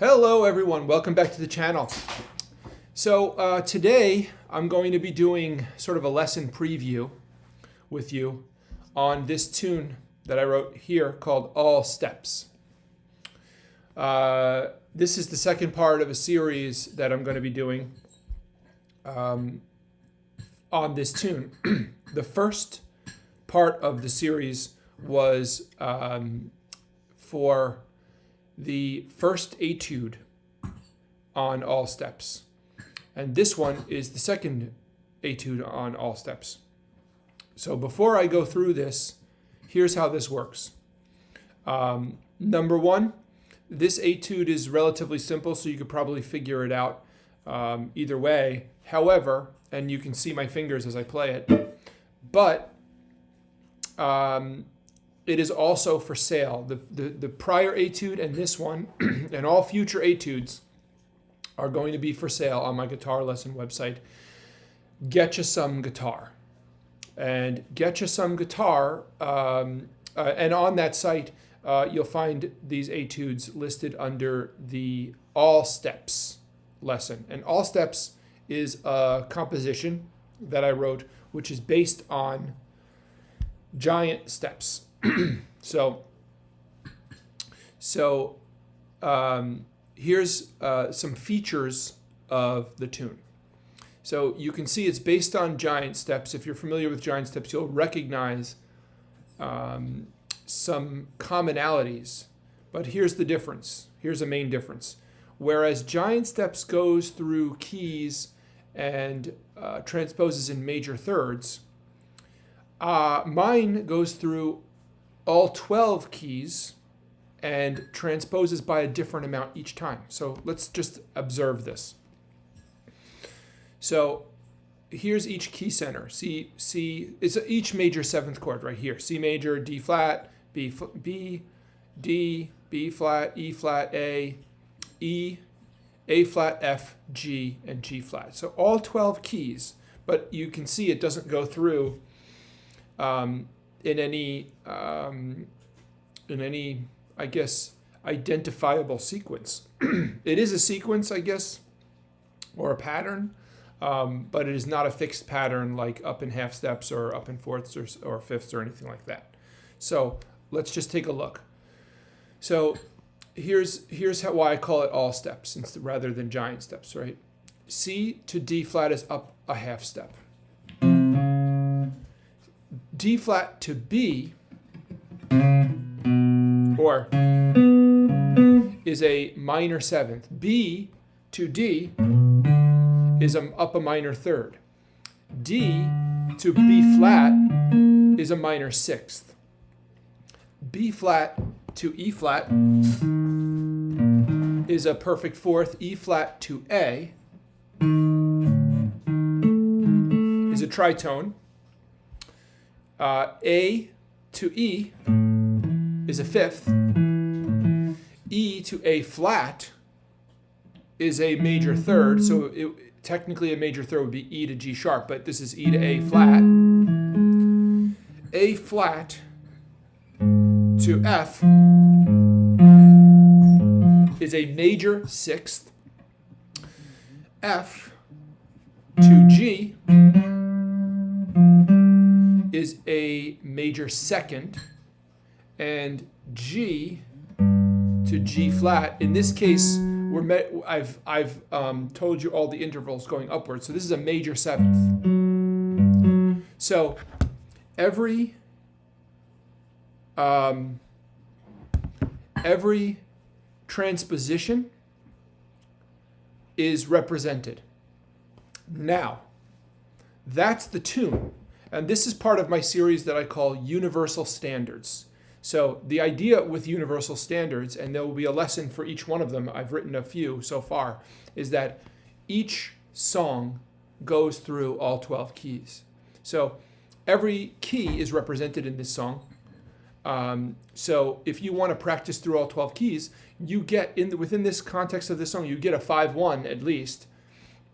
Hello everyone, welcome back to the channel. So today I'm going to be doing sort of a lesson preview with you on this tune that I wrote here called All Steps. This is the second part of a series that I'm going to be doing on this tune. The first part of the series was for the first etude on all steps. And this one is the second etude on all steps. So before I go through this, here's how this works. Number one, this etude is relatively simple, so you could probably figure it out either way. However, and you can see my fingers as I play it, but it is also for sale. The prior etude and this one and all future etudes are going to be for sale on my guitar lesson website, Getcha Some Guitar. And Getcha Some Guitar, and on that site, you'll find these etudes listed under the All Steps lesson. And All Steps is a composition that I wrote, which is based on giant steps. So here's some features of the tune. So you can see it's based on giant steps. If you're familiar with giant steps, you'll recognize some commonalities. But here's the difference. Here's a main difference. Whereas giant steps goes through keys and transposes in major thirds, mine goes through all 12 keys and transposes by a different amount each time. So let's just observe this. So here's each key center. C, it's each major seventh chord right here. C major, D flat, B, D, B flat, E flat, A flat, F, G, and G flat. So all 12 keys, but you can see it doesn't go through in any, I guess, identifiable sequence. It is a sequence, I guess, or a pattern, but it is not a fixed pattern like up in half steps or up in fourths or fifths or anything like that. So let's just take a look. So here's why I call it all steps rather than giant steps, right? C to D flat is up a half step. D flat to B, or is a minor seventh. B to D is up a minor third. D to B flat is a minor sixth. B flat to E flat is a perfect fourth. E flat to A is a tritone. A to E is a fifth. E to A flat is a major third. So technically a major third would be E to G sharp, but this is E to A flat. A flat to F is a major sixth. F to G is a major second, and G to G flat. In this case, I've told you all the intervals going upwards, so this is a major seventh. So every transposition is represented. Now, that's the tune. And this is part of my series that I call Universal Standards. So the idea with universal standards, and there will be a lesson for each one of them, I've written a few so far, is that each song goes through all 12 keys. So every key is represented in this song. So if you want to practice through all 12 keys, you get, within this context of this song, you get a 5-1 at least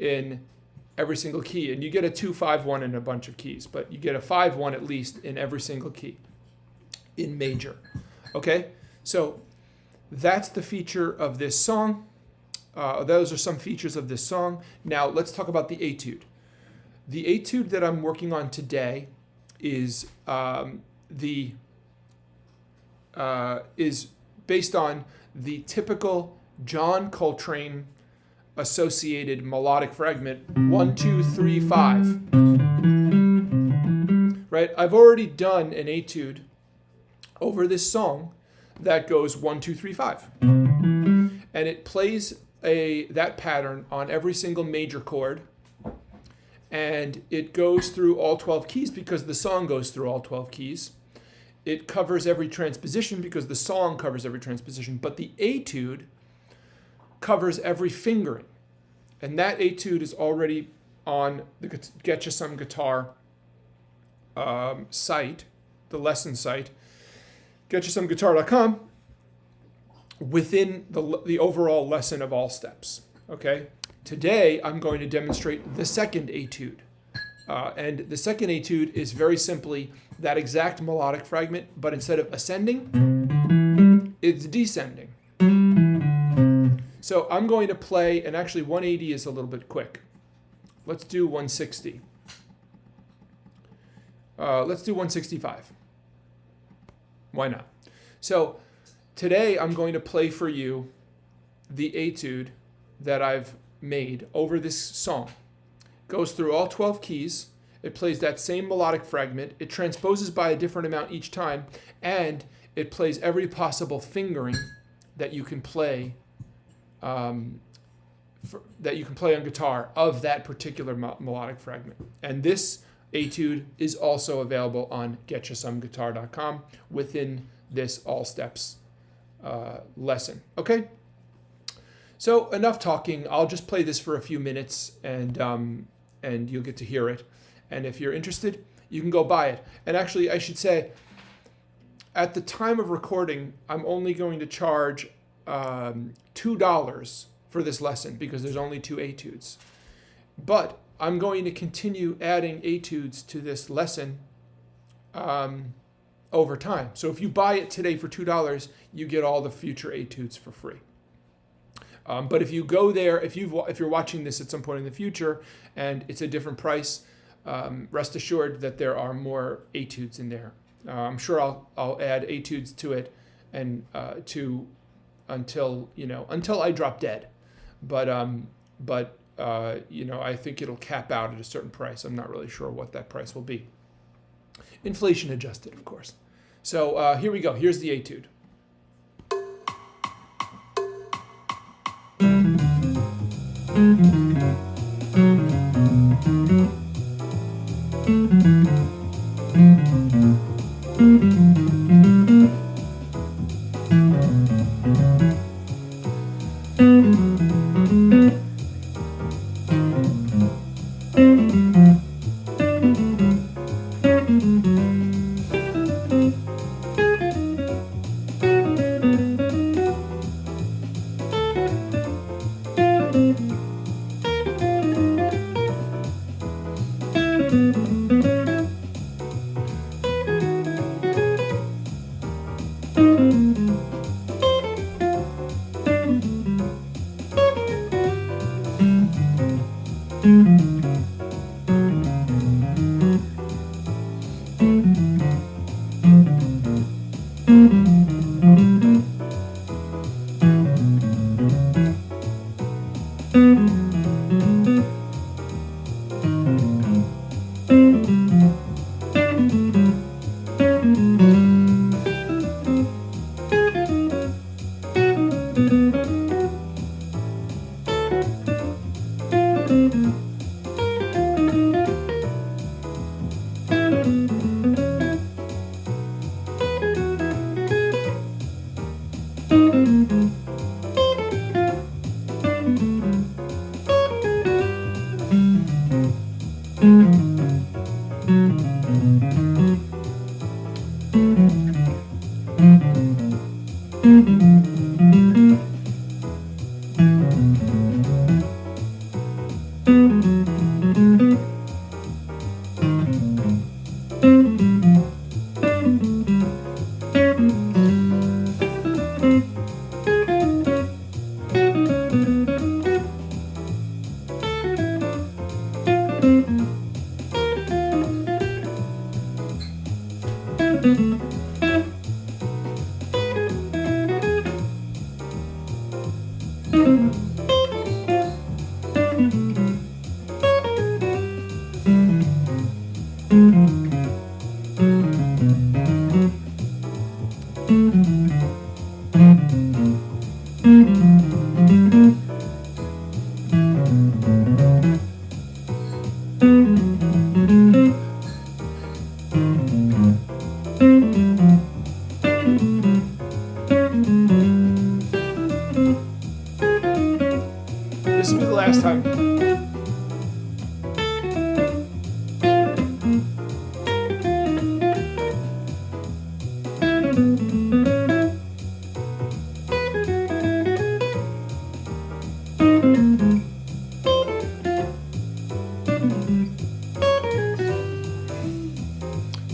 in every single key, and you get a 2-5-1 in a bunch of keys, but you get a 5-1 at least in every single key in major. Okay, so that's the feature of this song. Those are some features of this song. Now let's talk about the Etude. The Etude that I'm working on today is is based on the typical John Coltrane associated melodic fragment 1, 2, 3, 5. Right? I've already done an Etude over this song that goes 1, 2, 3, 5. And it plays that pattern on every single major chord. And it goes through all 12 keys because the song goes through all 12 keys. It covers every transposition because the song covers every transposition. But the Etude covers every fingering. And that Etude is already on the Get You Some Guitar site, the lesson site, getyousomeguitar.com, within the overall lesson of all steps. Okay? Today, I'm going to demonstrate the second Etude. And the second Etude is very simply that exact melodic fragment, but instead of ascending, it's descending. So I'm going to play, and actually 180 is a little bit quick. Let's do 160. Let's do 165. Why not? So today I'm going to play for you the Etude that I've made over this song. Goes through all 12 keys. It plays that same melodic fragment. It transposes by a different amount each time, and it plays every possible fingering that you can play on guitar of that particular melodic fragment. And this Etude is also available on getyousomeguitar.com within this all steps lesson. Okay? So enough talking. I'll just play this for a few minutes, and you'll get to hear it. And if you're interested, you can go buy it. And actually, I should say, at the time of recording, I'm only going to charge $2 for this lesson because there's only 2 Etudes. But I'm going to continue adding Etudes to this lesson over time. So if you buy it today for $2, you get all the future Etudes for free. But if you go there, if you're watching this at some point in the future and it's a different price, rest assured that there are more Etudes in there. I'm sure I'll add Etudes to it and until I drop dead. But I think it'll cap out at a certain price. I'm not really sure what that price will be. Inflation adjusted, of course. So here we go. Here's the Etude. This will be the last time.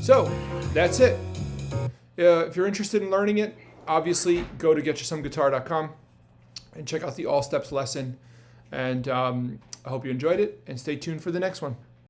So that's it. If you're interested in learning it, obviously go to getyoursomeguitar.com and check out the All Steps lesson. And I hope you enjoyed it, and stay tuned for the next one.